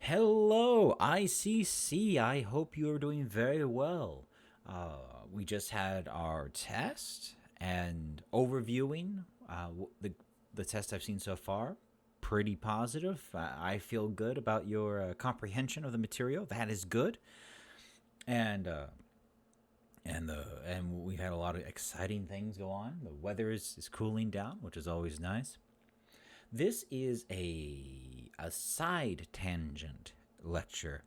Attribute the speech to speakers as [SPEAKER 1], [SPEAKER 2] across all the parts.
[SPEAKER 1] Hello, ICC. I hope you are doing very well. We just had our test and overviewing the test I've seen so far. Pretty positive. I feel good about your comprehension of the material. That is good. And and we've had a lot of exciting things go on. The weather is cooling down, which is always nice. This is a side tangent lecture.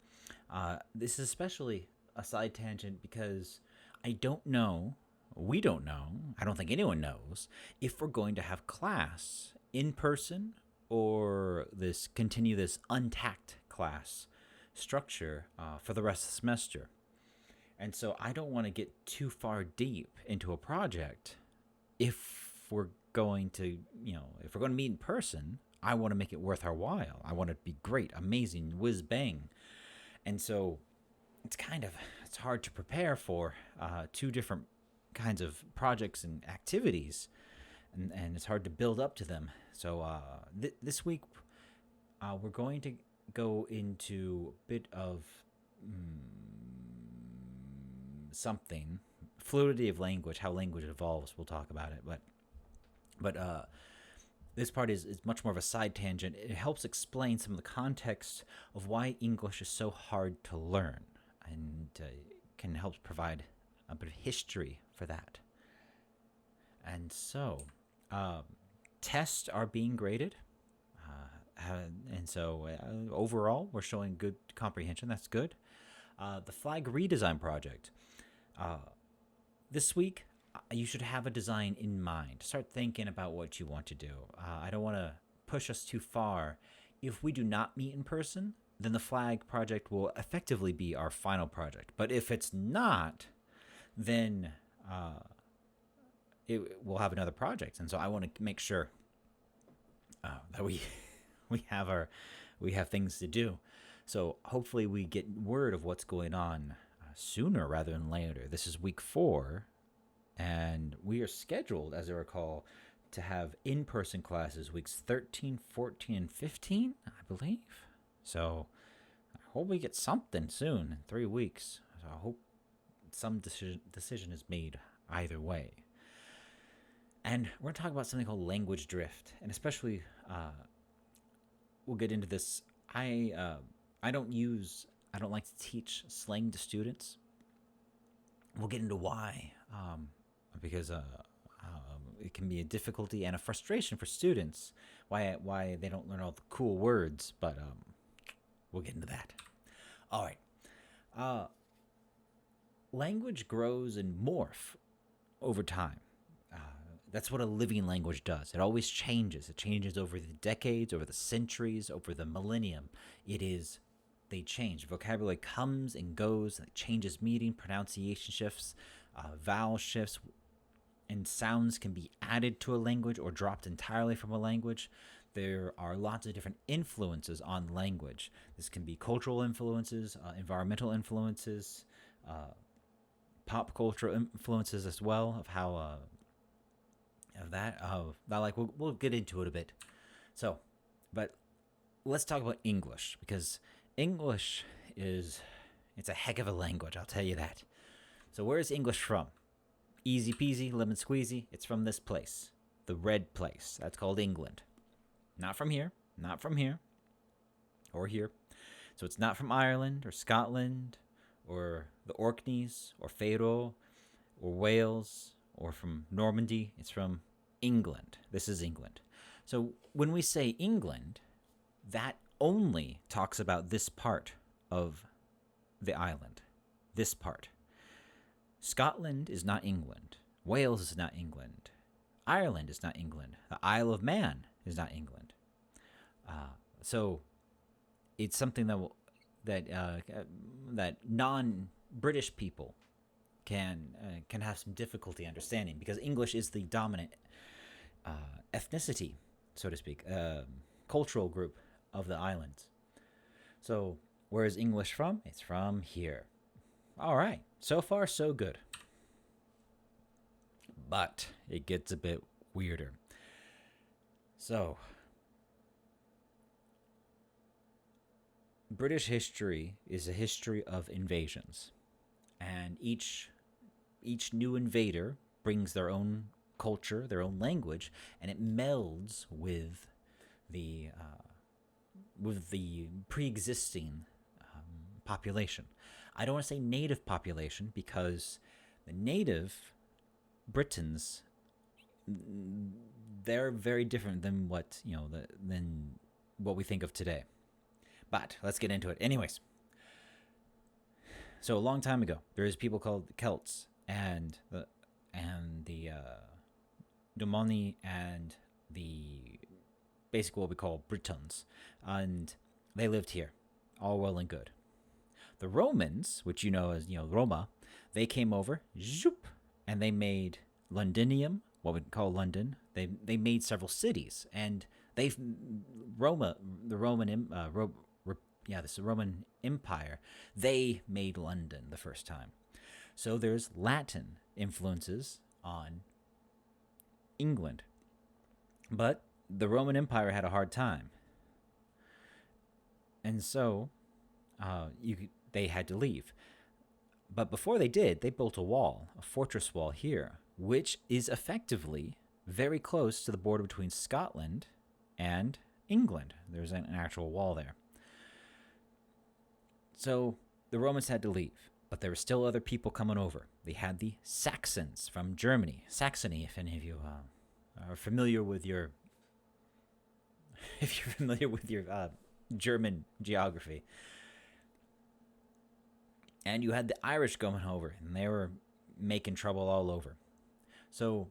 [SPEAKER 1] This is especially a side tangent because I don't know, we don't know, I don't think anyone knows if we're going to have class in person or continue this untacked class structure for the rest of the semester. And so I don't want to get too far deep into a project if we're going to, if we're going to meet in person. I want to make it worth our while. I want it to be great, amazing, whiz bang. And so it's hard to prepare for two different kinds of projects and activities, and it's hard to build up to them. So this week we're going to go into a bit of something fluidity of language, how language evolves. We'll talk about it, but this part is much more of a side tangent. It helps explain some of the context of why English is so hard to learn, and can help provide a bit of history for that. And so, tests are being graded, and so overall, we're showing good comprehension. That's good. The flag redesign project. This week, you should have a design in mind. Start thinking about what you want to do. I don't want to push us too far. If we do not meet in person, then the flag project will effectively be our final project. But if it's not, then we'll have another project. And so I want to make sure that we have things to do. So hopefully we get word of what's going on sooner rather than later. This is week 4. And we are scheduled, as I recall, to have in-person classes weeks 13, 14, and 15, I believe. So I hope we get something soon in 3 weeks. So I hope some decision is made either way. And we're going to talk about something called language drift. And especially, we'll get into this. I don't like to teach slang to students. We'll get into why. Because it can be a difficulty and a frustration for students why they don't learn all the cool words, but we'll get into that. All right. Language grows and morph over time. That's what a living language does. It always changes. It changes over the decades, over the centuries, over the millennium. They change. Vocabulary comes and goes, and it changes meaning, pronunciation shifts, vowel shifts, and sounds can be added to a language or dropped entirely from a language. There are lots of different influences on language. This can be cultural influences, environmental influences, pop culture influences as well. Of how we'll get into it a bit. So, but let's talk about English, because English it's a heck of a language. I'll tell you that. So where is English from? Easy peasy, lemon squeezy. It's from this place, the red place. That's called England. Not from here, or here. So it's not from Ireland or Scotland or the Orkneys or Faroe or Wales or from Normandy. It's from England. This is England. So when we say England, that only talks about this part of the island. This part. Scotland is not England. Wales is not England. Ireland is not England. The Isle of Man is not England. So it's something that non-British people can have some difficulty understanding, because English is the dominant ethnicity, so to speak, cultural group of the islands. So where is English from? It's from here. All right. So far, so good. But it gets a bit weirder. So, British history is a history of invasions, and each new invader brings their own culture, their own language, and it melds with the pre-existing population. I don't want to say native population because the native Britons, they're very different than than what we think of today. But let's get into it. Anyways, so a long time ago, there's people called Celts and the Domoni and the basically what we call Britons, and they lived here, all well and good. The Romans, which you know as Roma, they came over, zoop, and they made Londinium, what we call London. They made several cities, and they've Roma, the Roman this Roman Empire, they made London the first time. So there's Latin influences on England. But the Roman Empire had a hard time. And so they had to leave. But before they did, they built a wall, a fortress wall here, which is effectively very close to the border between Scotland and England. There's an actual wall there. So the Romans had to leave, but there were still other people coming over. They had the Saxons from Germany. Saxony, if any of you are familiar with your German geography. And you had the Irish going over, and they were making trouble all over. So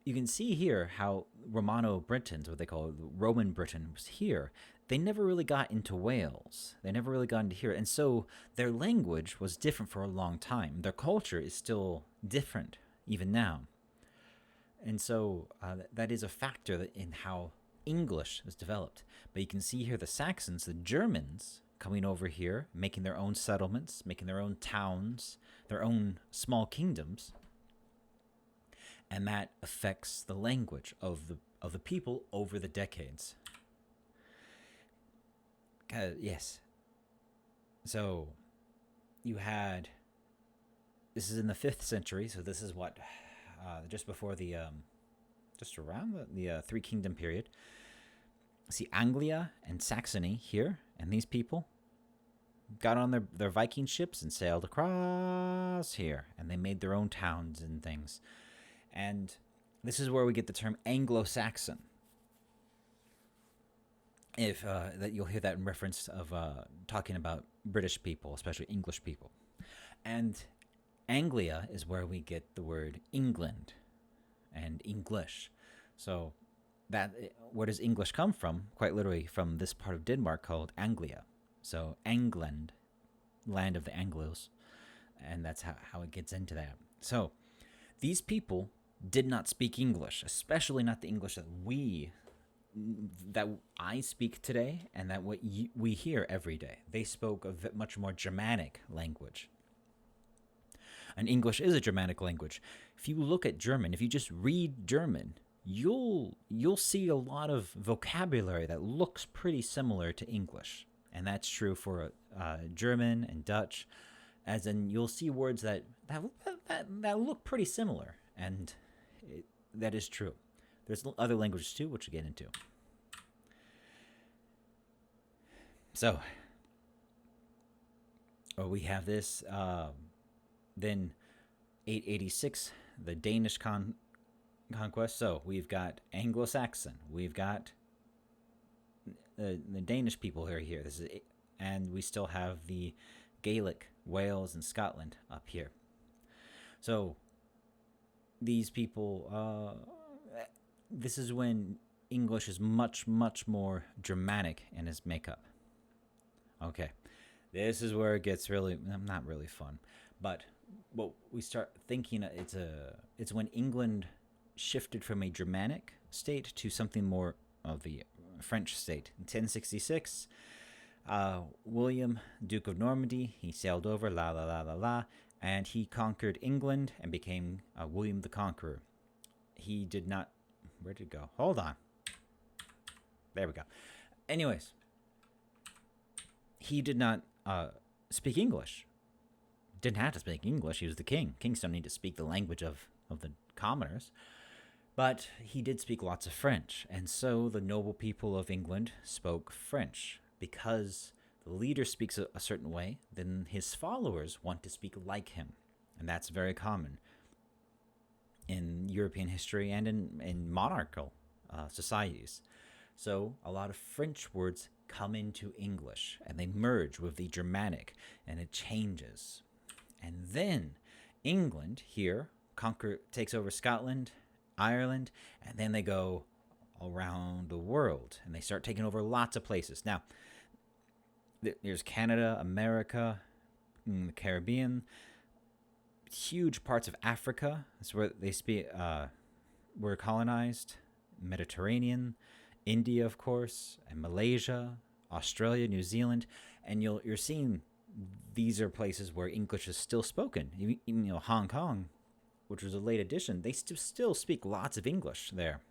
[SPEAKER 1] you can see here how Romano-Britons, what they call Roman Britain, was here. They never really got into Wales. They never really got into here. And so their language was different for a long time. Their culture is still different even now. And so that is a factor in how English is developed. But you can see here the Saxons, the Germans, coming over here, making their own settlements, making their own towns, their own small kingdoms. And that affects the language of the people over the decades. Yes. So you had, this is in the 5th century, so this is what, just before just around the Three Kingdom period. See Anglia and Saxony here, and these people got on their Viking ships and sailed across here, and they made their own towns and things. And this is where we get the term Anglo-Saxon. If that you'll hear that in reference of talking about British people, especially English people. And Anglia is where we get the word England and English. So where does English come from? Quite literally from this part of Denmark called Anglia. So England, land of the Anglos. And that's how it gets into that. So these people did not speak English, especially not the English that I speak today and that we hear every day. They spoke a much more Germanic language. And English is a Germanic language. If you look at German, if you just read German, you'll see a lot of vocabulary that looks pretty similar to English. And that's true for German and Dutch, as in you'll see words that look pretty similar, and that is true. There's other languages too, which we'll get into. So, we have this. Then 886, the Danish conquest. So we've got Anglo-Saxon. We've got the Danish people who are here. And we still have the Gaelic, Wales, and Scotland up here. So these people, this is when English is much, much more Germanic in its makeup. Okay, this is where it gets really, not really fun, but what we start thinking, it's when England shifted from a Germanic state to something more of the French state. In 1066, William, Duke of Normandy, he sailed over, and he conquered England and became William the Conqueror. He did not, where did it go? Hold on. There we go. Anyways, he did not speak English. Didn't have to speak English. He was the king. Kings don't need to speak the language of the commoners. But he did speak lots of French. And so the noble people of England spoke French. Because the leader speaks a certain way, then his followers want to speak like him. And that's very common in European history and in monarchical societies. So a lot of French words come into English and they merge with the Germanic and it changes. And then England here takes over Scotland, Ireland, and then they go around the world and they start taking over lots of places. Now, there's Canada, America, the Caribbean, huge parts of Africa. That's where they were colonized. Mediterranean, India, of course, and Malaysia, Australia, New Zealand, and you're seeing these are places where English is still spoken. Hong Kong, which was a late addition, they still speak lots of English there.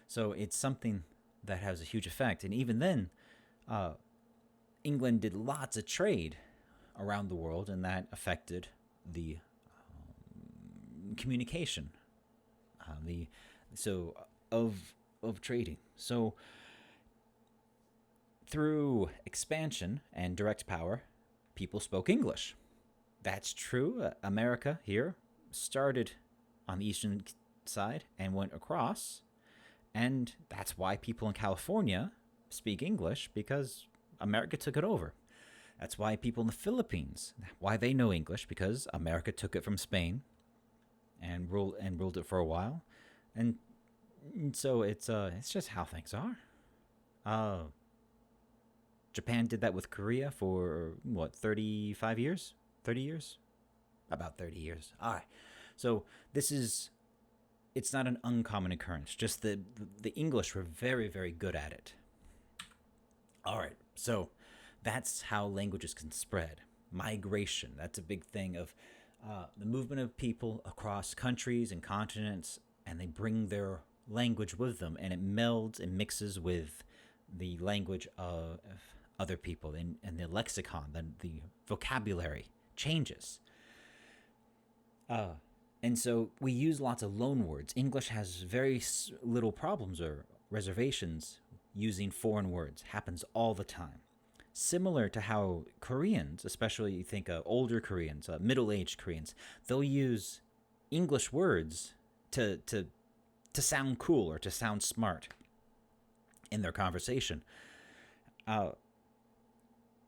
[SPEAKER 1] So it's something that has a huge effect. And even then, England did lots of trade around the world, and that affected the communication, of trading. So through expansion and direct power, people spoke English. That's true. America here started on the eastern side and went across, and that's why people in California speak English, because America took it over. That's why people in the Philippines, why they know English, because America took it from Spain and ruled it for a while. And so it's just how things are. Japan did that with Korea for, 35 years? 30 years? About 30 years. All right. So it's not an uncommon occurrence. Just the English were very, very good at it. All right. So that's how languages can spread. Migration, that's a big thing of the movement of people across countries and continents, and they bring their language with them, and it melds and mixes with the language of other people, and the lexicon, the vocabulary changes. And so we use lots of loan words. English has very little problems or reservations using foreign words. Happens all the time. Similar to how Koreans, especially you think older Koreans, middle-aged Koreans, they'll use English words to sound cool or to sound smart in their conversation.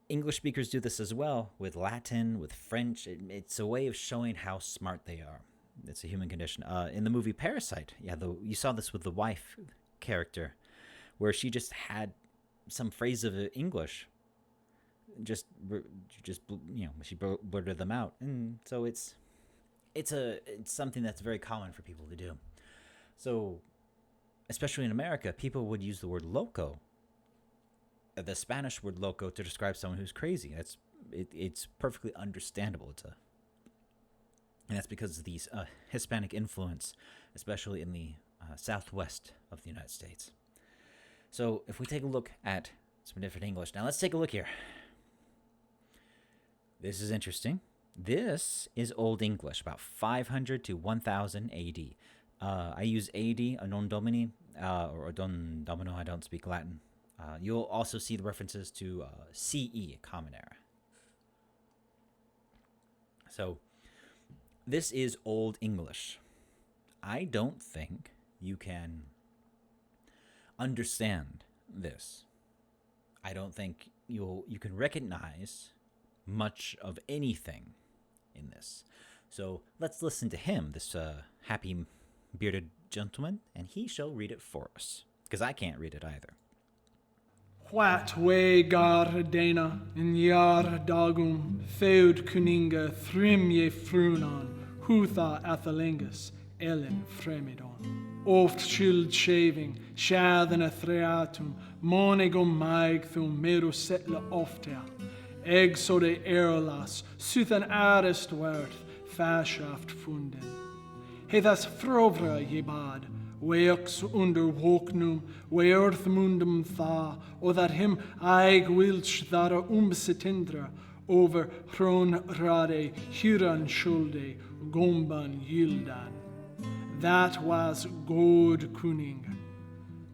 [SPEAKER 1] English speakers do this as well with Latin, with French. It's a way of showing how smart they are. It's a human condition. In the movie Parasite, you saw this with the wife character, where she just had some phrase of English. She blurted them out, and so it's something that's very common for people to do. So, especially in America, people would use the word loco, the Spanish word loco, to describe someone who's crazy. It's perfectly understandable. And that's because of these Hispanic influence, especially in the southwest of the United States. So if we take a look at some different English. Now let's take a look here. This is interesting. This is Old English, about 500 to 1000 AD. I use AD, non domini, or don domino. I don't speak Latin. You'll also see the references to CE, Common Era. So this is Old English. I don't think you can understand this. I don't think you can recognize much of anything in this. So let's listen to him, this happy bearded gentleman, and he shall read it for us, because I can't read it either.
[SPEAKER 2] What way gar dana in yar dagum feud kuninga thrimye frunan hutha athalingus ellen fremidon. Oft shield shaving, shathan a threatum, monigum maigthum meru setla oftea. Egg so de erlas, suthan arist worth, fashaft funden. Hethas frovra jebad, Weox under woknum, weorth mundum tha, o that him aig wilch thara umsetindra, over hron rade, huran shulde, gomban yildan. That was God kuning.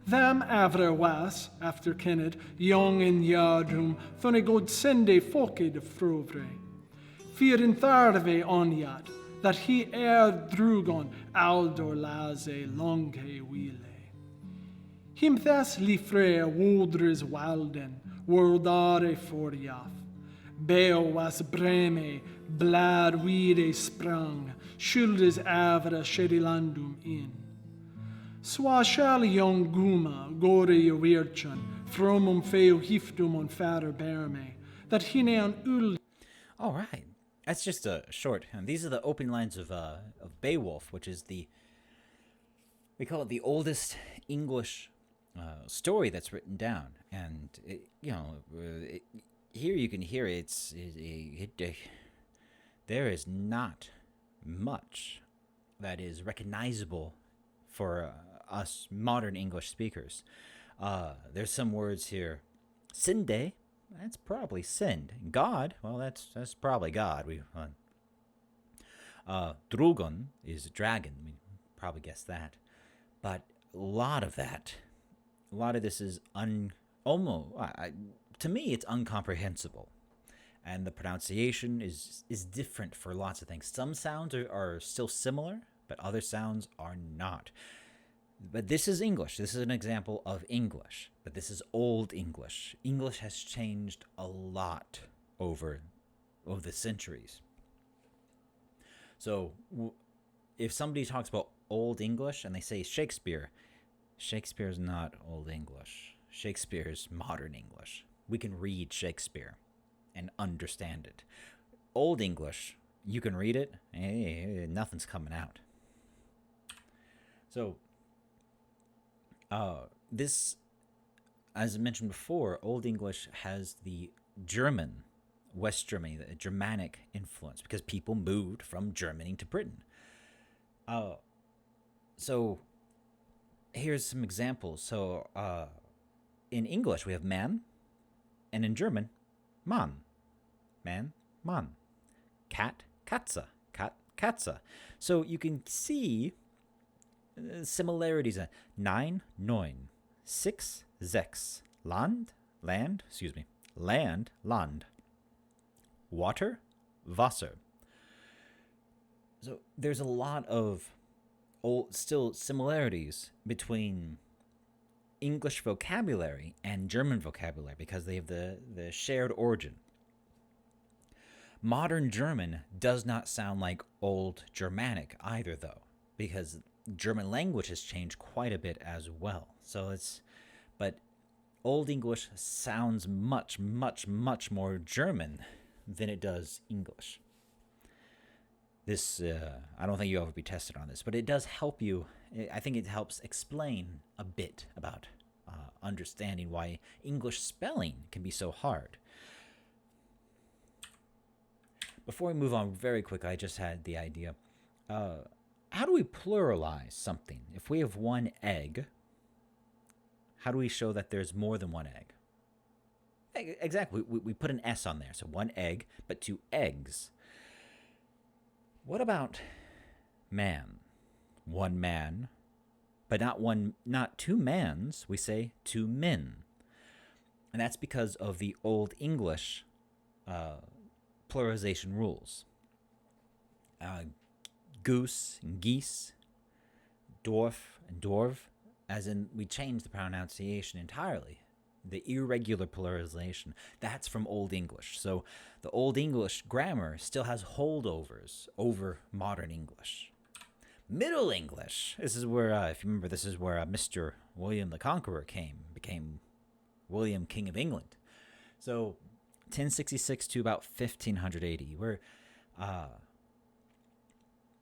[SPEAKER 2] Them avra was, after Kenneth, young in yardrum, thun a god sende fokid frovre. Fyr in tharve onyad, that he drugon aldor laze longe wile. Him thas lifre wodres walden, wordare forjaf. Beo was breme, blad wide sprang, schuldes avra shedilandum in. Swashal young guma, gore wirchan, fromum feo hiftum on fader berme, that hine an ul.
[SPEAKER 1] All right. That's just a short. And these are the opening lines of Beowulf, which is we call it the oldest English story that's written down. And here you can hear there is not much that is recognizable for us modern English speakers. There's some words here. Sinde. That's probably sinned. God, well, that's probably God. Drugon is dragon. We probably guessed that. But a lot of this is to me, it's incomprehensible. And the pronunciation is different for lots of things. Some sounds are still similar, but other sounds are not. But this is English. This is an example of English. But this is Old English. English has changed a lot over the centuries. So if somebody talks about Old English and they say Shakespeare, Shakespeare's not Old English. Shakespeare's modern English. We can read Shakespeare and understand it. Old English, you can read it, nothing's coming out. So this, as I mentioned before, Old English has the German, West Germany, the Germanic influence because people moved from Germany to Britain. So here's some examples. So in English, we have man, and in German, Mann. Man, Mann. Cat, Katze. Cat, Katze. So you can see similarities. 9, 9. 6, 6. Land, Land. Water, Wasser. So there's a lot of still similarities between English vocabulary and German vocabulary because they have the shared origin. Modern German does not sound like Old Germanic either, though, because German language has changed quite a bit as well. But Old English sounds much, much, much more German than it does English. This, I don't think you'll ever be tested on this, but it does help you. I think it helps explain a bit about understanding why English spelling can be so hard. Before we move on very quick, I just had the idea. How do we pluralize something? If we have one egg, how do we show that there's more than one egg? Exactly. We put an S on there. So one egg, but 2 eggs. What about man? One man, but not 2 mans. We say 2 men. And that's because of the Old English pluralization rules. Goose and geese, dwarf and dwarf, as in we changed the pronunciation entirely. The irregular pluralization, that's from Old English. So the Old English grammar still has holdovers over modern English. Middle English, this is where, if you remember, this is where Mr. William the Conqueror became William, King of England. So 1066 to about 1580, where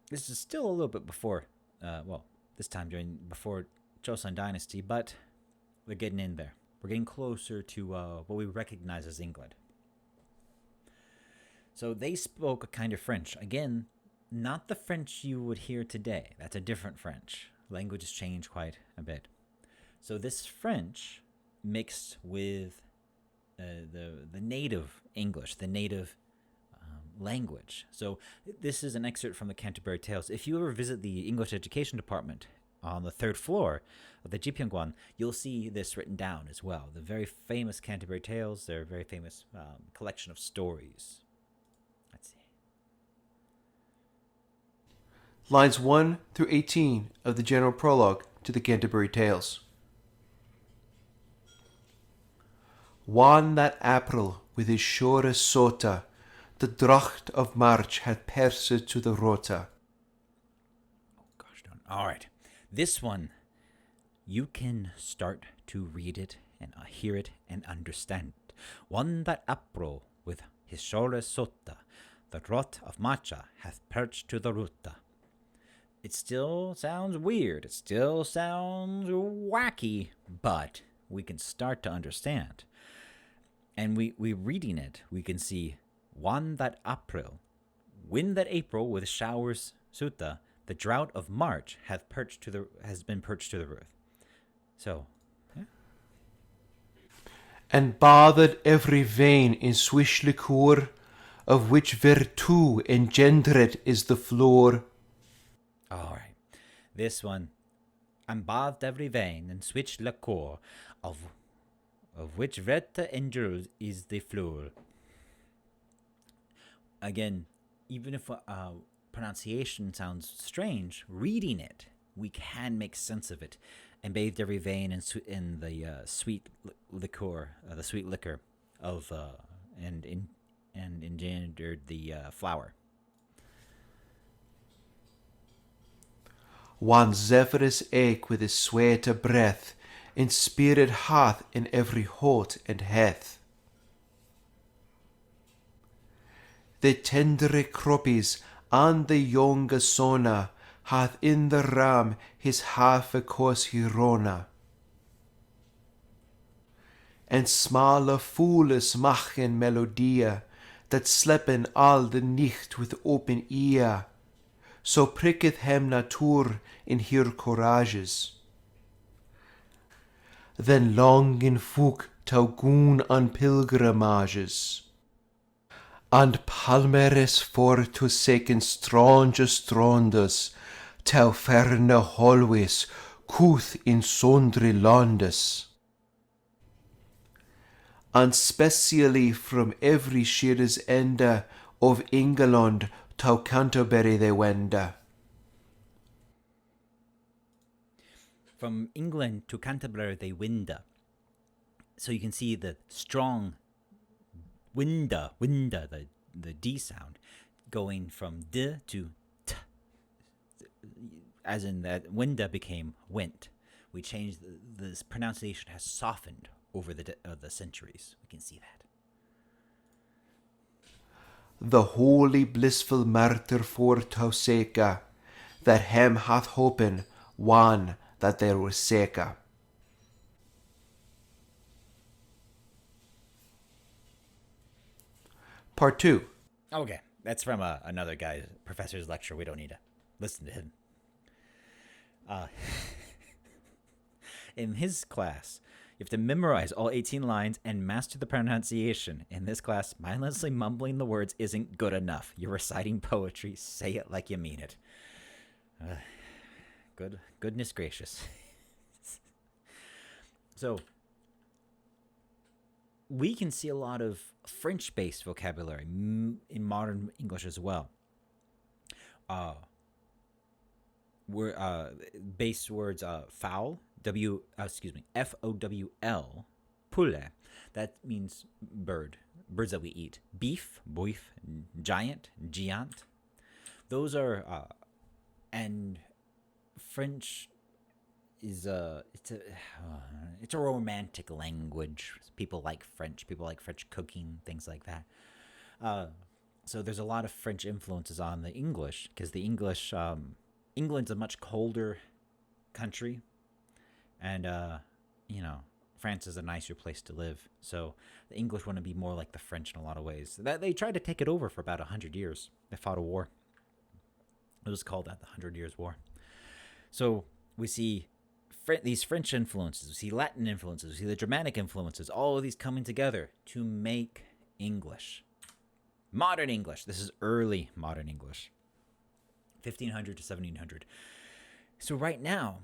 [SPEAKER 1] this is still a little bit before, this time before Joseon Dynasty, but we're getting in there. We're getting closer to what we recognize as England. So they spoke a kind of French. Again, not the French you would hear today. That's a different French. languages change quite a bit. So this French mixed with the native English, the native language. So this is an excerpt from the Canterbury Tales. If you ever visit the English Education Department on the third floor of the Jipyeongguan, you'll see this written down as well. The very famous Canterbury Tales, they're a very famous collection of stories. Let's see.
[SPEAKER 3] Lines 1 through 18 of the general prologue to the Canterbury Tales. One that April with his sure sota, the dracht of March had pierced to the rota.
[SPEAKER 1] Oh gosh, don't. All right, this one, you can start to read it and hear it and understand it. One that April with his sure sota, the dracht of Marcha hath perched to the ruta. It still sounds weird. It still sounds wacky, but we can start to understand. And we reading it, we can see one that April, wind that April with showers sutta, the drought of March has been perched to the roof. So, yeah.
[SPEAKER 3] And bathed every vein in swish liquor, of which virtue engendered is the floor.
[SPEAKER 1] All right, this one, and bathed every vein in swish liquor, of which virtue engendered is the floor. Again, even if pronunciation sounds strange, reading it, we can make sense of it. And bathed every vein in the sweet liquor, the sweet liquor of and engendered the flower.
[SPEAKER 3] One Zephyrus eke with his sweeter breath, inspired hath in every heart and hath. The tendre croppies and the younger sona hath in the ram his half a course hirona. And smaller fools machen melodie, that slepen all the nicht with open ear. So pricketh hem natuur in her courages. Then longen voek tau goen aan pilgrimages. And palmeres for to seken strange strondes, tau ferne holways, couth in sondre landes. And specially from every sheer's ende of England tau Canterbury they wende.
[SPEAKER 1] From England to Canterbury they winda. So you can see the strong winda, the D sound, going from D to T. As in that winda became went. We changed, this pronunciation has softened over the centuries. We can see that.
[SPEAKER 3] The holy blissful martyr for Tauseka, that hem hath hopen, one that there was seka. Part 2.
[SPEAKER 1] Okay, that's from another guy's professor's lecture. We don't need to listen to him. In his class, you have to memorize all 18 lines and master the pronunciation. In this class, mindlessly mumbling the words isn't good enough. You're reciting poetry. Say it like you mean it. Goodness gracious. So, we can see a lot of French-based vocabulary in modern English as well. Base words fowl, F-O-W-L, poulet, that means birds that we eat. Beef, boeuf, giant, giant. Those are, and French is it's a romantic language. People like French cooking, things like that. So there's a lot of French influences on the English, because the English, England's a much colder country, and France is a nicer place to live. So the English want to be more like the French in a lot of ways. That they tried to take it over for about 100 years. They fought a war. It was called that, the 100 Years' War. So we see these French influences, we see Latin influences, we see the Germanic influences, all of these coming together to make English. Modern English. This is early modern English. 1500 to 1700. So right now,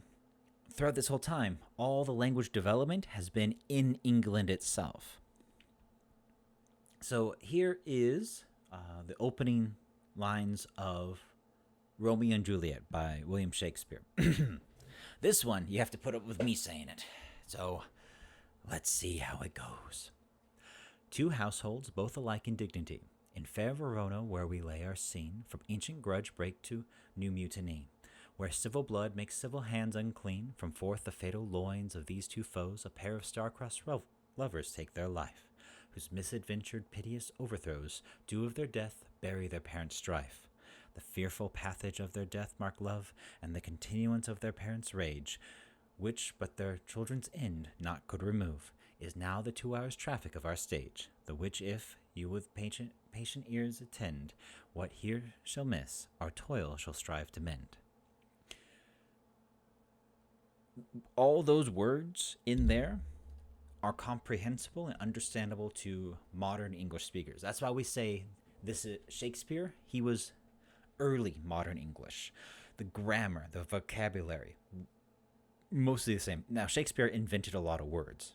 [SPEAKER 1] throughout this whole time, all the language development has been in England itself. So here is the opening lines of Romeo and Juliet by William Shakespeare. This one, you have to put up with me saying it. So let's see how it goes. Two households, both alike in dignity, in fair Verona, where we lay our scene, from ancient grudge break to new mutiny. Where civil blood makes civil hands unclean, from forth the fatal loins of these two foes, a pair of star-crossed lovers take their life, whose misadventured piteous overthrows do of their death bury their parents' strife. The fearful passage of their death mark love, and the continuance of their parents' rage, which but their children's end not could remove, is now the 2 hours' traffic of our stage, the which if you with patient ears attend, what here shall miss, our toil shall strive to mend. All those words in there are comprehensible and understandable to modern English speakers. That's why we say this is Shakespeare. He was early modern English. The grammar, the vocabulary, mostly the same. Now, Shakespeare invented a lot of words,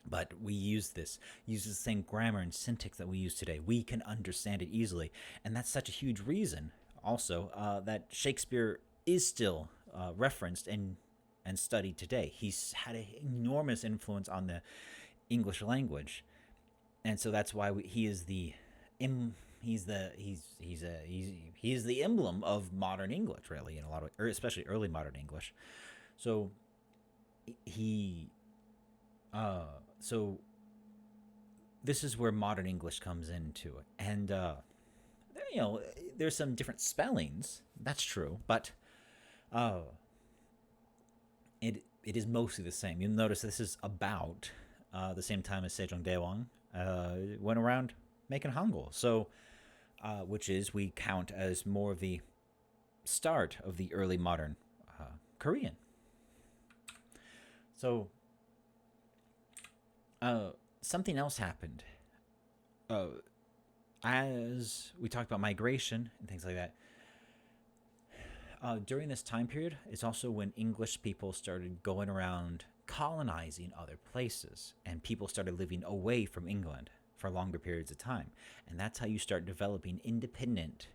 [SPEAKER 1] but we use the same grammar and syntax that we use today. We can understand it easily, and that's such a huge reason also that Shakespeare is still referenced and studied today. He's had an enormous influence on the English language, and so that's why he is the emblem of modern English, really, in a lot of, or especially early modern English. So so this is where modern English comes into it, and there's some different spellings. That's true, but it is mostly the same. You'll notice this is about the same time as Sejong Daewang went around making Hangul. So, which is we count as more of the start of the early modern Korean. So, something else happened. As we talked about migration and things like that, during this time period, it's also when English people started going around colonizing other places, and people started living away from England for longer periods of time. And that's how you start developing independent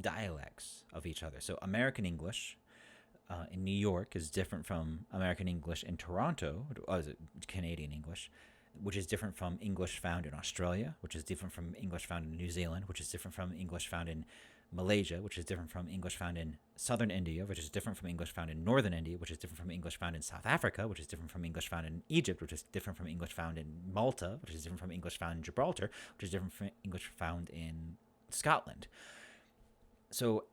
[SPEAKER 1] dialects of each other. So American English in New York is different from American English in Toronto, Canadian English, which is different from English found in Australia, which is different from English found in New Zealand, which is different from English found in Malaysia, which is different from English found in southern India, which is different from English found in northern India, which is different from English found in South Africa, which is different from English found in Egypt, which is different from English found in Malta, which is different from English found in Gibraltar, which is different from English found in Scotland. So,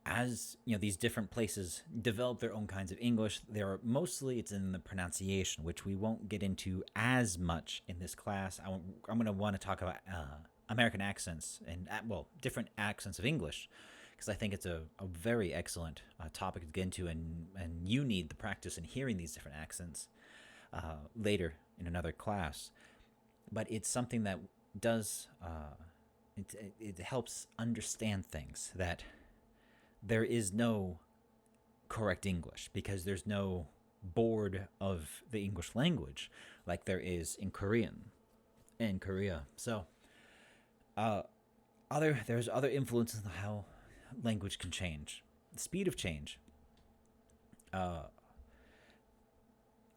[SPEAKER 1] as these different places develop their own kinds of English, it's in the pronunciation, which we won't get into as much in this class. I'm going to want to talk about American accents and different accents of English, because I think it's a very excellent topic to get into, and you need the practice in hearing these different accents later in another class. But it's something that does it helps understand things, that there is no correct English, because there's no board of the English language like there is in Korea. So there's other influences on how language can change. The speed of change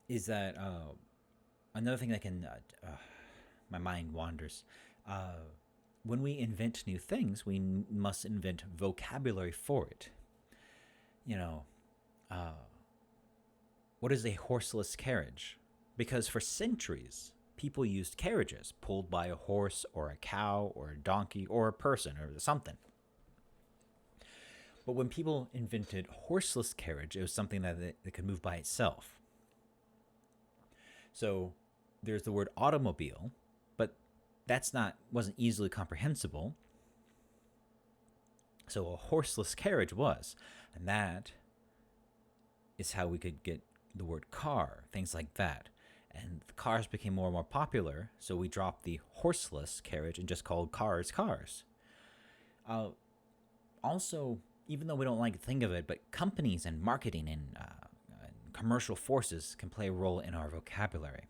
[SPEAKER 1] is that another thing that can my mind wanders. When we invent new things, we must invent vocabulary for it. What is a horseless carriage? Because for centuries, people used carriages pulled by a horse or a cow or a donkey or a person or something. But when people invented horseless carriage, it was something that could move by itself. So there's the word automobile, but wasn't easily comprehensible. So a horseless carriage was, and that is how we could get the word car, things like that. And the cars became more and more popular, so we dropped the horseless carriage and just called cars cars. Also, even though we don't like to think of it, but companies and marketing and commercial forces can play a role in our vocabulary.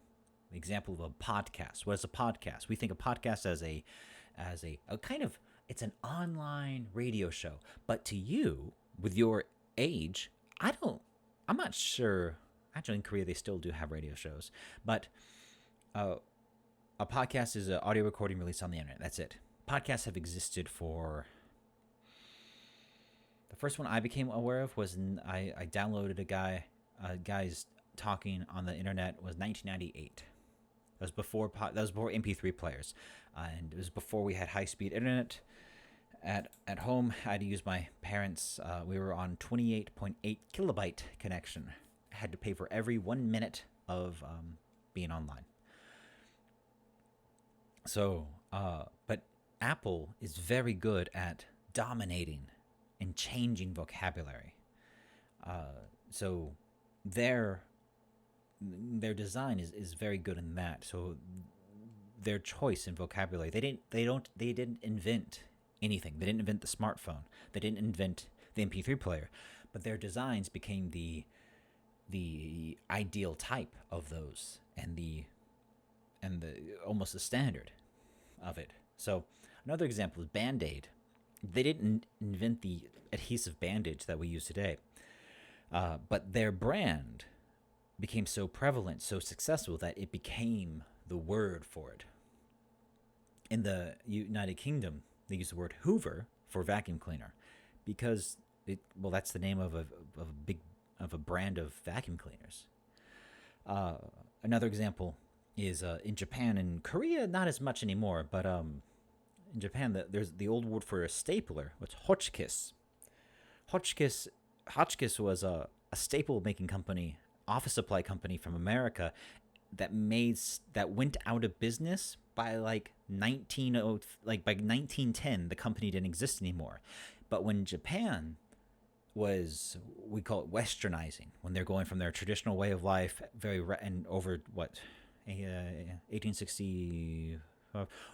[SPEAKER 1] The example of a podcast. What is a podcast? We think of podcast as a kind of, it's an online radio show. But to you, with your age, I'm not sure. Actually, in Korea, they still do have radio shows. But a podcast is an audio recording released on the internet. That's it. Podcasts have existed for... The first one I became aware of was I downloaded guys talking on the internet was 1998. That was before MP3 players, and it was before we had high-speed internet. At home, I had to use my parents'. We were on 28.8 kilobyte connection. I had to pay for every 1 minute of being online. So, but Apple is very good at dominating and changing vocabulary. So their design is very good in that. So their choice in vocabulary, they didn't invent anything. They didn't invent the smartphone. They didn't invent the MP3 player, but their designs became the ideal type of those and the almost the standard of it. So another example is Band-Aid. They didn't invent the adhesive bandage that we use today, but their brand became so prevalent, so successful, that it became the word for it. In the United Kingdom, they use the word Hoover for vacuum cleaner because that's the name of a brand of vacuum cleaners. Another example is in Japan and Korea, not as much anymore, but in Japan, there's the old word for a stapler, which Hotchkiss. Hotchkiss was a staple making company, office supply company from America that went out of business by by 1910. The company didn't exist anymore. But when Japan was, we call it westernizing, when they're going from their traditional way of life and over 1860,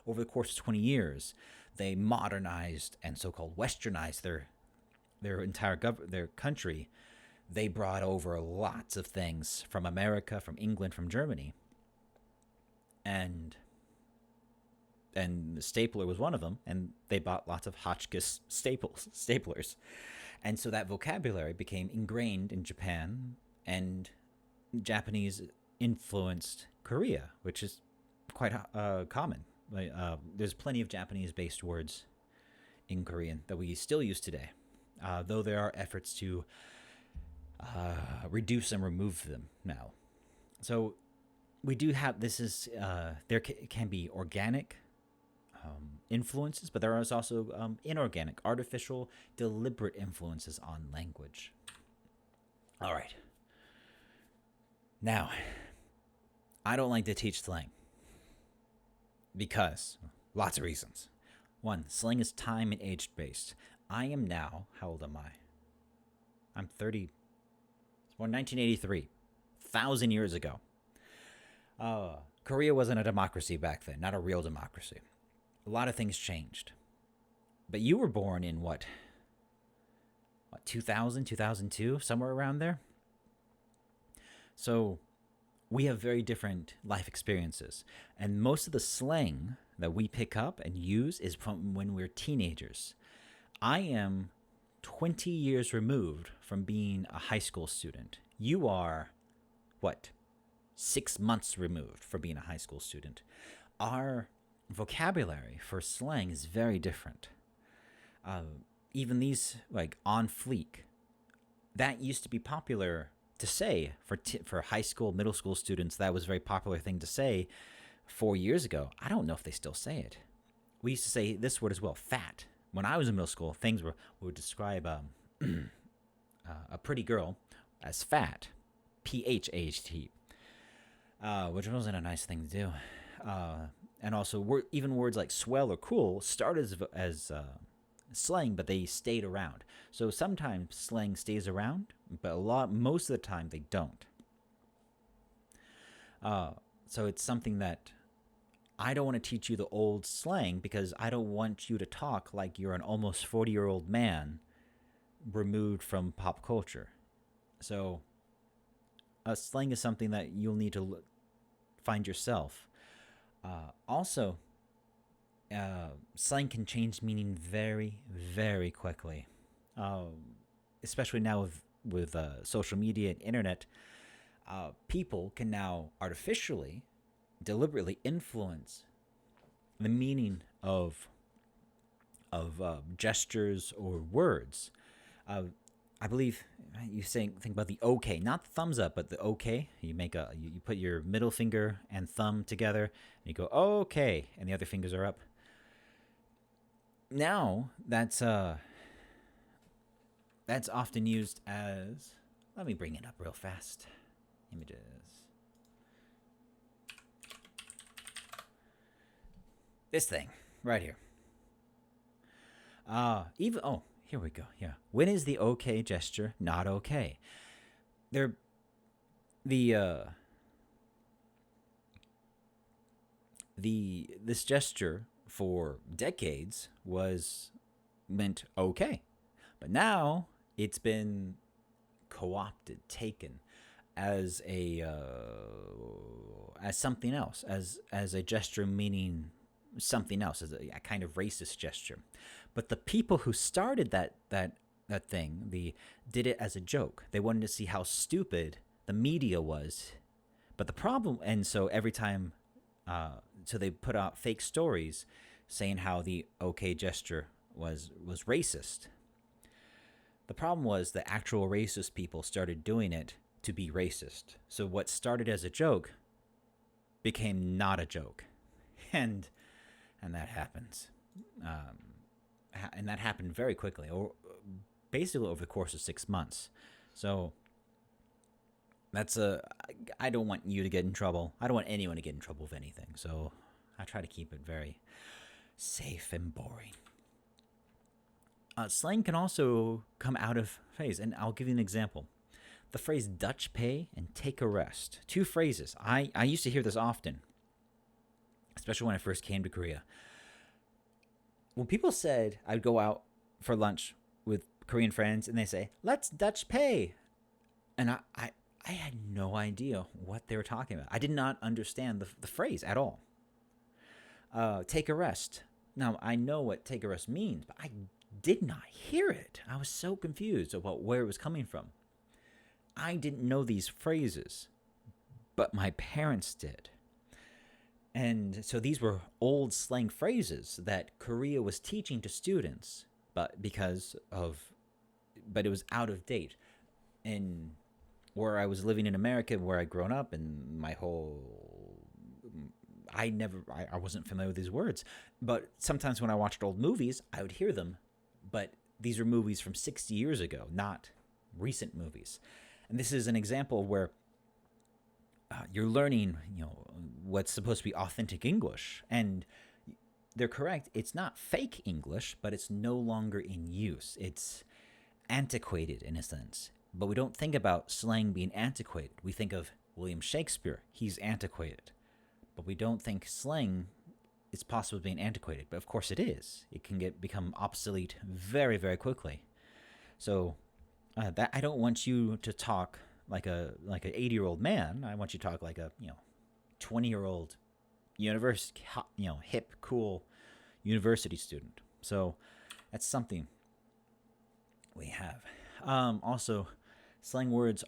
[SPEAKER 1] over the course of 20 years, they modernized and so-called westernized their entire their country. They brought over lots of things from America, from England, from Germany, and the stapler was one of them, and they bought lots of Hotchkiss staplers. And so that vocabulary became ingrained in Japan, and Japanese influenced Korea, which is quite common. There's plenty of Japanese-based words in Korean that we still use today, though there are efforts to reduce and remove them now. So we do have, there can be organic influences, but there is also inorganic, artificial, deliberate influences on language. All right. Now, I don't like to teach slang because lots of reasons. One, slang is time and age based. I am now, how old am I? I'm 30. It's born 1983, 1,000 years ago. Korea wasn't a democracy back then, not a real democracy. A lot of things changed. But you were born in what 2000, 2002, somewhere around there? So we have very different life experiences. And most of the slang that we pick up and use is from when we're teenagers. I am 20 years removed from being a high school student. You are, 6 months removed from being a high school student. Our vocabulary for slang is very different. Even these, on fleek, that used to be popular to say for high school, middle school students. That was a very popular thing to say 4 years ago. I don't know if they still say it. We used to say this word as well, fat. When I was in middle school, we would describe a pretty girl as fat, PHAT, which wasn't a nice thing to do. And also, even words like swell or cool started as slang, but they stayed around. So sometimes slang stays around, but most of the time they don't. So it's something that I don't want to teach you the old slang because I don't want you to talk like you're an almost 40-year-old man removed from pop culture. So slang is something that you'll need to find yourself. Also, slang can change meaning very, very quickly, especially now with social media and internet. People can now artificially, deliberately influence the meaning of gestures or words. I believe you think about the OK, not the thumbs up, but the OK. You you put your middle finger and thumb together, and you go OK, and the other fingers are up. Now that's often used as. Let me bring it up real fast. Images. This thing right here. Here we go. Yeah. When is the okay gesture not okay? This gesture for decades was meant okay. But now it's been co-opted, taken as something else, as a gesture meaning something else, as a kind of racist gesture. But the people who started that thing, did it as a joke. They wanted to see how stupid the media was. But the problem, and so every time, so they put out fake stories saying how the okay gesture was racist. The problem was the actual racist people started doing it to be racist. So what started as a joke became not a joke, and that happens, and that happened very quickly, or basically over the course of 6 months. So I don't want you to get in trouble. I don't want anyone to get in trouble with anything. So I try to keep it very safe and boring. Slang can also come out of phase, and I'll give you an example. The phrase Dutch pay and take a rest. Two phrases. I used to hear this often, especially when I first came to Korea. When people said I'd go out for lunch with Korean friends and they say, let's Dutch pay. And I had no idea what they were talking about. I did not understand the phrase at all. Take a rest. Now, I know what take a rest means, but I did not hear it. I was so confused about where it was coming from. I didn't know these phrases, but my parents did. And so these were old slang phrases that Korea was teaching to students, but it was out of date. And where I was living in America, where I'd grown up, and I wasn't familiar with these words. But sometimes when I watched old movies, I would hear them, but these are movies from 60 years ago, not recent movies. And this is an example where you're learning, what's supposed to be authentic English. And they're correct. It's not fake English, but it's no longer in use. It's antiquated in a sense. But we don't think about slang being antiquated. We think of William Shakespeare. He's antiquated. But we don't think slang is possible being antiquated. But of course it is. It can become obsolete very, very quickly. So that I don't want you to talk like an 80-year-old man. I want you to talk like a 20-year-old university, hip, cool university student. So that's something we have. Also, slang words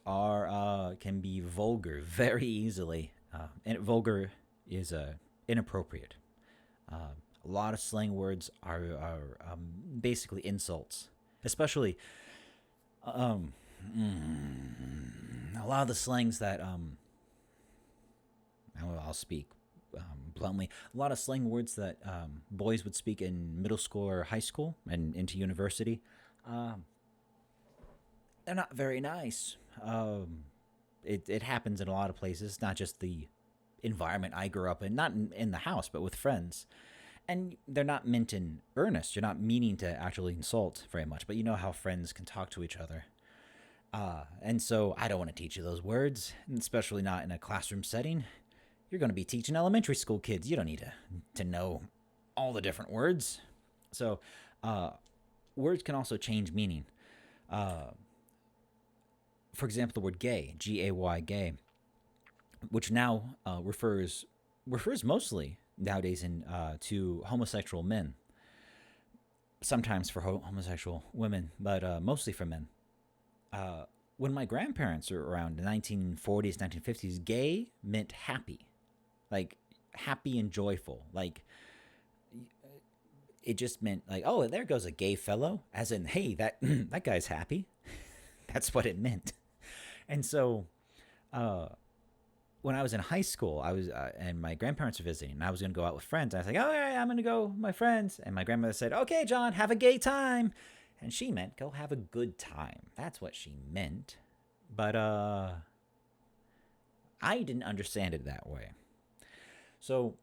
[SPEAKER 1] can be vulgar very easily, and vulgar is inappropriate. A lot of slang words are basically insults, especially a lot of the slangs that I'll speak bluntly. A lot of slang words that boys would speak in middle school or high school and into university. They're not very nice. It happens in a lot of places, not just the environment I grew up in, not in the house, but with friends. And they're not meant in earnest. You're not meaning to actually insult very much, but you know how friends can talk to each other. And so I don't want to teach you those words, especially not in a classroom setting. You're going to be teaching elementary school kids. You don't need to know all the different words. So words can also change meaning. For example, the word gay, G-A-Y, gay, which now refers mostly nowadays to homosexual men. Sometimes for homosexual women, but mostly for men. When my grandparents were around the 1940s, 1950s, gay meant happy, like happy and joyful. Like it just meant like, oh, there goes a gay fellow, as in, hey, that that guy's happy. That's what it meant. And so, when I was in high school, I was and my grandparents were visiting, and I was going to go out with friends. And I was like, "Oh, yeah, I'm going to go with my friends." And my grandmother said, "Okay, John, have a gay time," and she meant go have a good time. That's what she meant. But I didn't understand it that way. So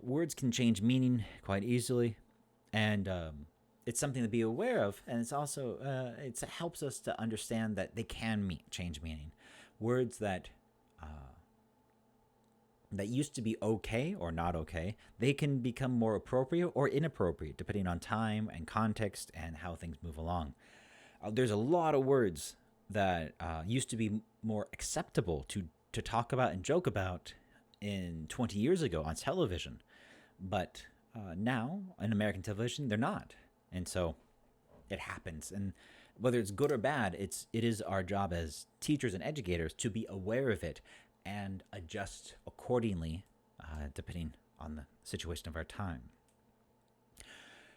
[SPEAKER 1] words can change meaning quite easily, and it's something to be aware of. And it's also it helps us to understand that they can change meaning. Words that used to be okay or not okay, they can become more appropriate or inappropriate depending on time and context and how things move along. There's a lot of words that used to be more acceptable to talk about and joke about in 20 years ago on television, but now in American television they're not, and so it happens. And whether it's good or bad, it is our job as teachers and educators to be aware of it and adjust accordingly, depending on the situation of our time.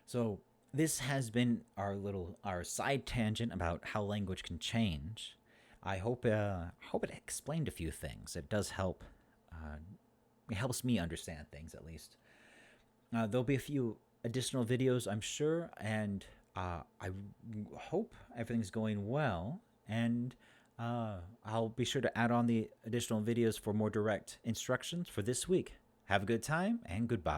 [SPEAKER 1] So this has been our side tangent about how language can change. I hope it explained a few things. It does help. It helps me understand things, at least. There'll be a few additional videos, I'm sure, and I hope everything's going well. And I'll be sure to add on the additional videos for more direct instructions for this week. Have a good time, and goodbye.